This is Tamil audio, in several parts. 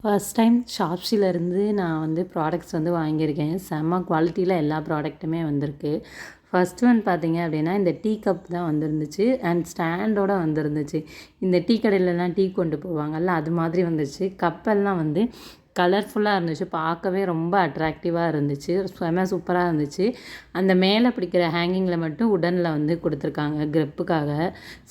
ஃபர்ஸ்ட் டைம் ஷாப்ஸிலேருந்து நான் வந்து ப்ராடக்ட்ஸ் வந்து வாங்கியிருக்கேன். செம்ம குவாலிட்டியில் எல்லா ப்ராடக்ட்டுமே வந்திருக்கு. ஃபர்ஸ்ட் ஒன் பார்த்தீங்க அப்படின்னா, இந்த டீ கப் தான் வந்திருந்துச்சு அண்ட் ஸ்டாண்டோட வந்திருந்துச்சு. இந்த டீ கடையிலலாம் டீ கொண்டு போவாங்கல்ல, அது மாதிரி வந்துச்சு. கப்பெல்லாம் வந்து கலர்ஃபுல்லாக இருந்துச்சு. பார்க்கவே ரொம்ப அட்ராக்டிவாக இருந்துச்சு. செம்ம சூப்பராக இருந்துச்சு. அந்த மேலே பிடிக்கிற ஹேங்கிங்கில் மட்டும் உடனில் வந்து கொடுத்துருக்காங்க கிரிப்புக்காக.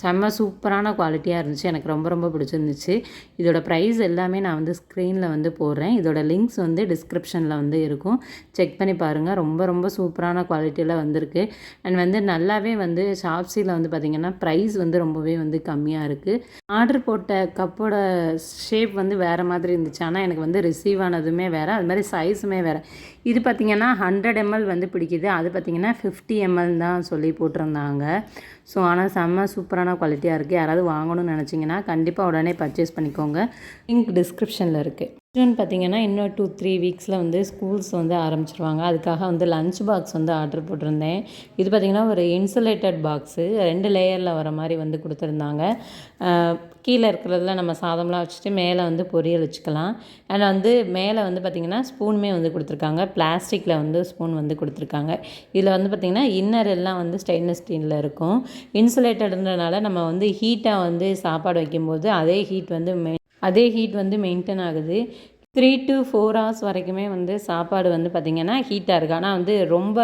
செம்ம சூப்பரான குவாலிட்டியாக இருந்துச்சு. எனக்கு ரொம்ப ரொம்ப பிடிச்சிருந்துச்சு. இதோட ப்ரைஸ் எல்லாமே நான் வந்து ஸ்க்ரீனில் வந்து போடுறேன். இதோட லிங்க்ஸ் வந்து டிஸ்கிரிப்ஷனில் வந்து இருக்கும். செக் பண்ணி பாருங்கள். ரொம்ப ரொம்ப சூப்பரான குவாலிட்டியில் வந்திருக்கு. அண்ட் வந்து நல்லாவே வந்து ஷாப்ஸியில் வந்து பார்த்திங்கன்னா ப்ரைஸ் வந்து ரொம்பவே வந்து கம்மியாக இருக்குது. ஆர்டர் போட்ட கப்போட ஷேப் வந்து வேறு மாதிரி இருந்துச்சு. ஆனால் எனக்கு வந்து ரிசீவ் ஆனதுமே வேறு, அது மாதிரி சைஸுமே வேறு. இது பார்த்திங்கன்னா 100 ml வந்து பிடிக்குது. அது பார்த்திங்கன்னா 50 ml தான் சொல்லி போட்டிருந்தாங்க. ஸோ ஆனால் செம்ம சூப்பரான குவாலிட்டியாக இருக்குது. யாராவது வாங்கணும்னு நினச்சிங்கன்னா கண்டிப்பாக உடனே பர்ச்சேஸ் பண்ணிக்கோங்க. லிங்க் டிஸ்கிரிப்ஷனில் இருக்குது. இன்னொன்று பார்த்திங்கன்னா இன்னும் 2-3 வீக்ஸில் வந்து ஸ்கூல்ஸ் வந்து ஆரம்பிச்சிருவாங்க. அதுக்காக வந்து லஞ்ச் பாக்ஸ் வந்து ஆர்டர் போட்டிருந்தேன். இது பார்த்திங்கன்னா ஒரு இன்சுலேட்டட் பாக்ஸு 2 லேயரில் வர மாதிரி வந்து கொடுத்துருந்தாங்க. கீழே இருக்கிறதுல நம்ம சாதம்லாம் வச்சுட்டு மேலே வந்து பொரியல் வச்சுக்கலாம். அண்ட் வந்து மேலே வந்து பார்த்திங்கன்னா ஸ்பூனுமே வந்து கொடுத்துருக்காங்க. பிளாஸ்டிக்கில் வந்து ஸ்பூன் வந்து கொடுத்துருக்காங்க. இதில் வந்து பார்த்திங்கன்னா இன்னர் எல்லாம் வந்து ஸ்டெயின்லெஸ் ஸ்டீலில் இருக்கும். இன்சுலேட்டடுன்றனால நம்ம வந்து ஹீட்டாக வந்து சாப்பாடு வைக்கும்போது அதே ஹீட் வந்து மெயின்டைன் ஆகுது. 3 to 4 hours வரைக்குமே வந்து சாப்பாடு வந்து பார்த்திங்கன்னா ஹீட்டாக இருக்குது. ஆனால் வந்து ரொம்ப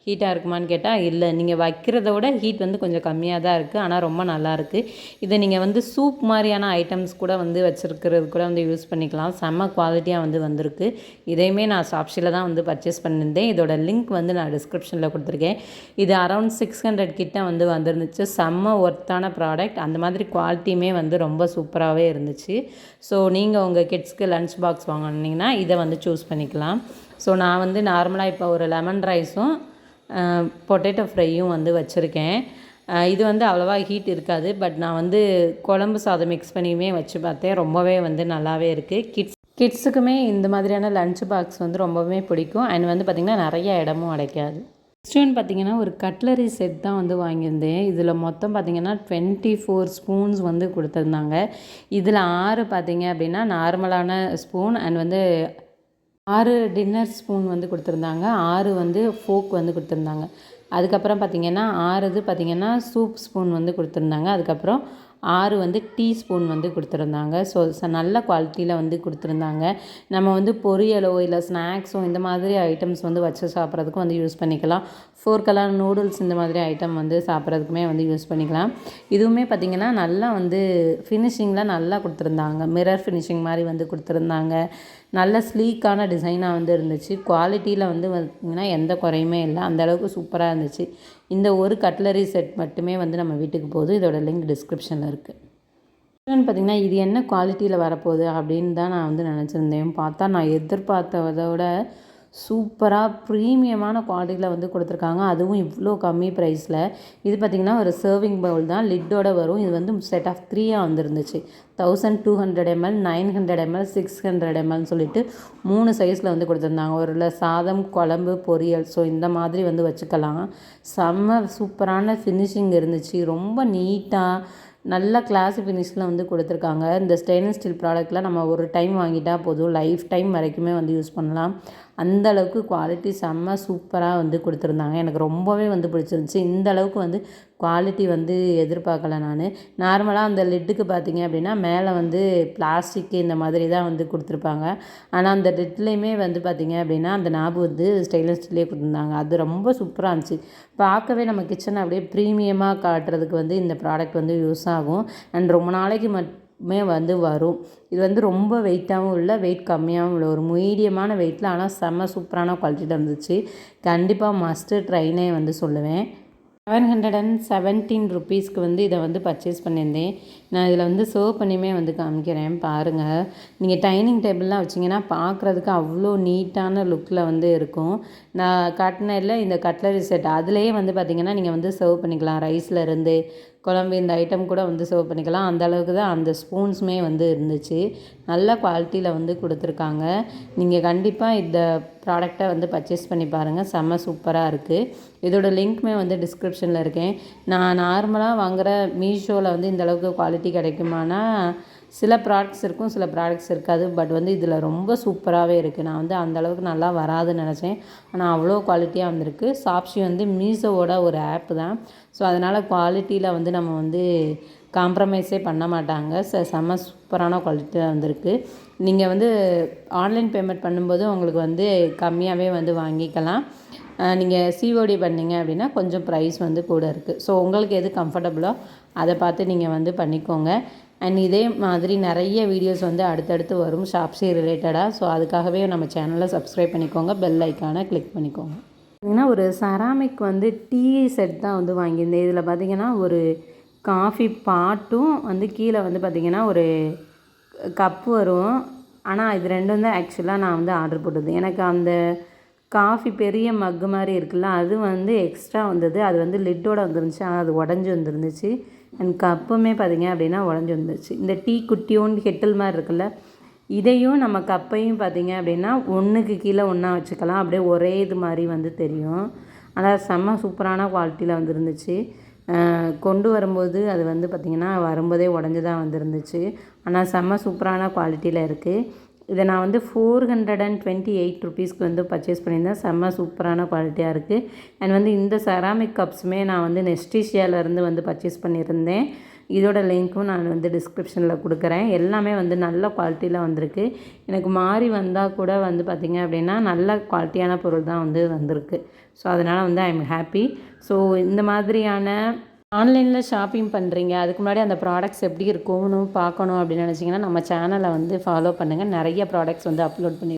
ஹீட்டாக இருக்குமான்னு கேட்டால் இல்லை. நீங்கள் வைக்கிறத விட ஹீட் வந்து கொஞ்சம் கம்மியாக தான் இருக்குது. ஆனால் ரொம்ப நல்லாயிருக்கு. இதை நீங்கள் வந்து சூப் மாதிரியான ஐட்டம்ஸ் கூட வந்து வச்சுருக்கிறது கூட வந்து யூஸ் பண்ணிக்கலாம். செம்ம குவாலிட்டியாக வந்து வந்திருக்கு. இதையுமே நான் ஷாப்ஸியில் தான் வந்து பர்ச்சேஸ் பண்ணியிருந்தேன். இதோட லிங்க் வந்து நான் டிஸ்கிரிப்ஷனில் கொடுத்துருக்கேன். இது அரௌண்ட் 600 கிட்ட வந்து வந்துருந்துச்சு. செம்ம ஒர்த்தான ப்ராடக்ட். அந்த மாதிரி குவாலிட்டியுமே வந்து ரொம்ப சூப்பராகவே இருந்துச்சு. ஸோ நீங்கள் உங்கள் கிட்ஸ்க்கு லன்ச் பாக்ஸ் வாங்கினீங்கன்னா இதை வந்து சூஸ் பண்ணிக்கலாம். ஸோ நான் வந்து நார்மலாக இப்போ ஒரு லெமன் ரைஸும் பொட்டேட்டோ ஃப்ரையும் வந்து வச்சுருக்கேன். இது வந்து அவ்வளோவா ஹீட் இருக்காது. பட் நான் வந்து குழம்பு சாதம் மிக்ஸ் பண்ணியுமே வச்சு பார்த்தேன். ரொம்பவே வந்து நல்லாவே இருக்குது. கிட்ஸுக்குமே இந்த மாதிரியான லன்ச் பாக்ஸ் வந்து ரொம்பவே பிடிக்கும். அண்ட் வந்து பார்த்திங்கன்னா நிறைய இடமும் அடைக்காது. நெக்ஸ்ட் ஒன் பார்த்திங்கன்னா ஒரு கட்லரி செட் தான் வந்து வாங்கியிருந்தேன். இதில் மொத்தம் பார்த்திங்கன்னா 24 ஸ்பூன்ஸ் வந்து கொடுத்துருந்தாங்க. இதில் 6 பார்த்திங்க அப்படின்னா நார்மலான ஸ்பூன் அண்ட் வந்து 6 டின்னர் ஸ்பூன் வந்து கொடுத்துருந்தாங்க. 6 வந்து ஃபோக் வந்து கொடுத்துருந்தாங்க. அதுக்கப்புறம் பார்த்திங்கன்னா 6 இது பார்த்திங்கன்னா சூப் ஸ்பூன் வந்து கொடுத்துருந்தாங்க. அதுக்கப்புறம் 6 வந்து டீ ஸ்பூன் வந்து கொடுத்துருந்தாங்க. ஸோ நல்ல குவாலிட்டியில் வந்து கொடுத்துருந்தாங்க. நம்ம வந்து பொரியலோ இல்லை ஸ்நாக்ஸோ இந்த மாதிரி ஐட்டம்ஸ் வந்து வச்சு சாப்பிட்றதுக்கும் வந்து யூஸ் பண்ணிக்கலாம். ஃபோர்க்கெல்லாம் நூடுல்ஸ் இந்த மாதிரி ஐட்டம் வந்து சாப்பிட்றதுக்குமே வந்து யூஸ் பண்ணிக்கலாம். இதுவுமே பார்த்திங்கன்னா நல்லா வந்து ஃபினிஷிங்கில் நல்லா கொடுத்துருந்தாங்க. மிரர் ஃபினிஷிங் மாதிரி வந்து கொடுத்துருந்தாங்க. நல்ல ஸ்லீக்கான டிசைனாக வந்து இருந்துச்சு. குவாலிட்டியில் வந்து பார்த்திங்கன்னா எந்த குறையுமே இல்லை. அந்தளவுக்கு சூப்பராக இருந்துச்சு. இந்த ஒரு கட்லரி செட் மட்டுமே வந்து நம்ம வீட்டுக்கு போகுது. இதோட லிங்க் டிஸ்கிரிப்ஷனில் இருக்குது. இன்னொன்று பார்த்திங்கன்னா இது என்ன குவாலிட்டியில் வரப்போகுது அப்படின்னு தான் நான் வந்து நினச்சிருந்தேன். பார்த்தா நான் எதிர்பார்த்ததை விட சூப்பராக ப்ரீமியமான குவாலிட்டியில் வந்து கொடுத்துருக்காங்க. அதுவும் இவ்வளோ கம்மி ப்ரைஸில். இது பார்த்திங்கன்னா ஒரு சர்விங் பவுல் தான், லிட்டோட வரும். இது வந்து செட் ஆஃப் 3 வந்துருந்துச்சு. 1200 ml, 900 ml, 600 mlன்னு சொல்லிட்டு 3 சைஸில் வந்து கொடுத்துருந்தாங்க. ஒரு சாதம், குழம்பு, பொரியல் ஸோ இந்த மாதிரி வந்து வச்சுக்கலாம். செம்ம சூப்பரான ஃபினிஷிங் இருந்துச்சு. ரொம்ப நீட்டாக நல்ல கிளாஸி ஃபினிஷில் வந்து கொடுத்துருக்காங்க. இந்த ஸ்டெயின்லெஸ் ஸ்டீல் ப்ராடக்ட்லாம் நம்ம ஒரு டைம் வாங்கிட்டால் போதும், லைஃப் டைம் வரைக்குமே வந்து யூஸ் பண்ணலாம். அந்தளவுக்கு குவாலிட்டி செம்ம சூப்பராக வந்து கொடுத்துருந்தாங்க. எனக்கு ரொம்பவே வந்து பிடிச்சிருந்துச்சி. இந்த அளவுக்கு வந்து குவாலிட்டி வந்து எதிர்பார்க்கல நான். நார்மலாக அந்த லிட்டுக்கு பார்த்திங்க அப்படின்னா மேலே வந்து பிளாஸ்டிக்கு இந்த மாதிரி தான் வந்து கொடுத்துருப்பாங்க. ஆனால் அந்த லிட்லேயுமே வந்து பார்த்திங்க அப்படின்னா அந்த நாபு வந்து ஸ்டெயின்லெஸ் ஸ்டீல்லே கொடுத்துருந்தாங்க. அது ரொம்ப சூப்பராக இருந்துச்சு. பார்க்கவே நம்ம கிச்சனை அப்படியே ப்ரீமியமாக காட்டுறதுக்கு வந்து இந்த ப்ராடக்ட் வந்து யூஸ் ஆகும். அண்ட் ரொம்ப நாளைக்கு வந்து வரும். இது வந்து ரொம்ப வெயிட்டாகவும் இல்லை, வெயிட் கம்மியாகவும் இல்லை, ஒரு மீடியமான வெயிட்டில் ஆனால் செம்ம சூப்பரான குவாலிட்டியில் இருந்துச்சு. கண்டிப்பாக மஸ்ட்டு ட்ரைனே வந்து சொல்லுவேன். 717 ருப்பீஸ்க்கு வந்து இதை வந்து பர்ச்சேஸ் பண்ணியிருந்தேன். நான் இதில் வந்து சர்வ் பண்ணியுமே வந்து காமிக்கிறேன் பாருங்கள். நீங்கள் டைனிங் டேபிள்லாம் வச்சிங்கன்னா பார்க்குறதுக்கு அவ்வளோ நீட்டான லுக்கில் வந்து இருக்கும். நான் காட்டினதில் இந்த கட்லரி செட் அதுலேயே வந்து பார்த்திங்கன்னா நீங்கள் வந்து சர்வ் பண்ணிக்கலாம். ரைஸில் இருந்து குழம்பு இந்த ஐட்டம் கூட வந்து சர்வ் பண்ணிக்கலாம். அந்த அளவுக்கு தான் அந்த ஸ்பூன்ஸுமே வந்து இருந்துச்சு. நல்ல குவாலிட்டியில் வந்து கொடுத்துருக்காங்க. நீங்கள் கண்டிப்பாக இந்த ப்ராடக்டை வந்து பர்ச்சேஸ் பண்ணி பாருங்கள். செம்ம சூப்பராக இருக்குது. இதோட லிங்க்குமே வந்து டிஸ்கிரிப்ஷனில் இருக்கேன். நான் நார்மலாக வாங்குகிற மீஷோவில் வந்து இந்தளவுக்கு குவாலிட்டி கிடைக்குமானா சில ப்ராடக்ட்ஸ் இருக்கும், சில ப்ராடக்ட்ஸ் இருக்காது. பட் வந்து இதில் ரொம்ப சூப்பராகவே இருக்குது. நான் வந்து அந்தளவுக்கு நல்லா வராதுன்னு நினச்சேன். ஆனால் அவ்வளோ குவாலிட்டியாக வந்திருக்கு. ஷாப்ஸி வந்து மீஷோவோட ஒரு ஆப்பு தான். ஸோ அதனால் குவாலிட்டியில் வந்து நம்ம வந்து காம்ப்ரமைஸே பண்ண மாட்டாங்க. செம்ம சூப்பரான குவாலிட்டியாக வந்திருக்கு. நீங்கள் வந்து ஆன்லைன் பேமெண்ட் பண்ணும்போது உங்களுக்கு வந்து கம்மியாகவே வந்து வாங்கிக்கலாம். நீங்கள் சிஓடி பண்ணிங்க அப்படின்னா கொஞ்சம் ப்ரைஸ் வந்து கூட இருக்குது. ஸோ உங்களுக்கு எது கம்ஃபர்டபுளோ அதை பார்த்து நீங்கள் வந்து பண்ணிக்கோங்க. அண்ட் இதே மாதிரி நிறைய வீடியோஸ் வந்து அடுத்தடுத்து வரும் ஷாப்ஸி ரிலேட்டடாக. ஸோ அதுக்காகவே நம்ம சேனலை சப்ஸ்கிரைப் பண்ணிக்கோங்க, பெல் ஐக்கானை கிளிக் பண்ணிக்கோங்க. பார்த்திங்கன்னா ஒரு செராமிக் வந்து டீ செட் தான் வந்து வாங்கியிருந்தேன். இதில் பார்த்திங்கன்னா ஒரு காஃபி பாட்டும் வந்து கீழே வந்து பார்த்திங்கன்னா ஒரு கப்பு வரும். ஆனால் இது ரெண்டும் தான் ஆக்சுவலாக நான் வந்து ஆர்டர் போட்டது. எனக்கு அந்த காஃபி பெரிய மக்கு மாதிரி இருக்குல்ல, அது வந்து எக்ஸ்ட்ரா வந்தது. அது வந்து லிட்டோட வந்துருந்துச்சு. ஆனால் அது உடஞ்சி வந்துருந்துச்சு. அண்ட் கப்புமே பார்த்திங்க அப்படின்னா உடஞ்சி வந்துருச்சு. இந்த டீ குட்டியோண்டு கெட்டில் மாதிரி இருக்குல்ல, இதையும் நம்ம கப்பையும் பார்த்திங்க அப்படின்னா ஒன்றுக்கு கீழே ஒன்றா வச்சுக்கலாம். அப்படியே ஒரே இது மாதிரி வந்து தெரியும். ஆனால் செம்ம சூப்பரான குவாலிட்டியில் வந்துருந்துச்சு. கொண்டு வரும்போது அது வந்து பார்த்திங்கன்னா வரும்போதே உடஞ்சி தான் வந்துருந்துச்சு. ஆனால் செம்ம சூப்பரான குவாலிட்டியில் இருக்குது. இதை நான் வந்து 428 ருபீஸ்க்கு வந்து பர்ச்சேஸ் பண்ணியிருந்தேன். செம்ம சூப்பரான குவாலிட்டியாக இருக்குது. அண்ட் வந்து இந்த செராமிக் கப்ஸுமே நான் வந்து நெஸ்டீஷியாவிலேருந்து வந்து பர்ச்சேஸ் பண்ணியிருந்தேன். இதோட லிங்க்கும் நான் வந்து டிஸ்கிரிப்ஷனில் கொடுக்குறேன். எல்லாமே வந்து நல்ல குவாலிட்டியில் வந்திருக்கு. எனக்கு மாறி வந்தால் கூட வந்து பார்த்திங்க அப்படின்னா நல்ல குவாலிட்டியான பொருள் தான் வந்து வந்திருக்கு. ஸோ அதனால் வந்து ஐ எம் ஹாப்பி. ஸோ இந்த மாதிரியான ஆன்லைனில் ஷாப்பிங் பண்ணுறீங்க, அதுக்கு முன்னாடி அந்த ப்ராடக்ட்ஸ் எப்படி இருக்கும்னு பார்க்கணும் அப்படின்னு நினச்சிங்கன்னா நம்ம சேனலை வந்து ஃபாலோ பண்ணுங்கள். நிறைய ப்ராடக்ட்ஸ் வந்து அப்லோட் பண்ணி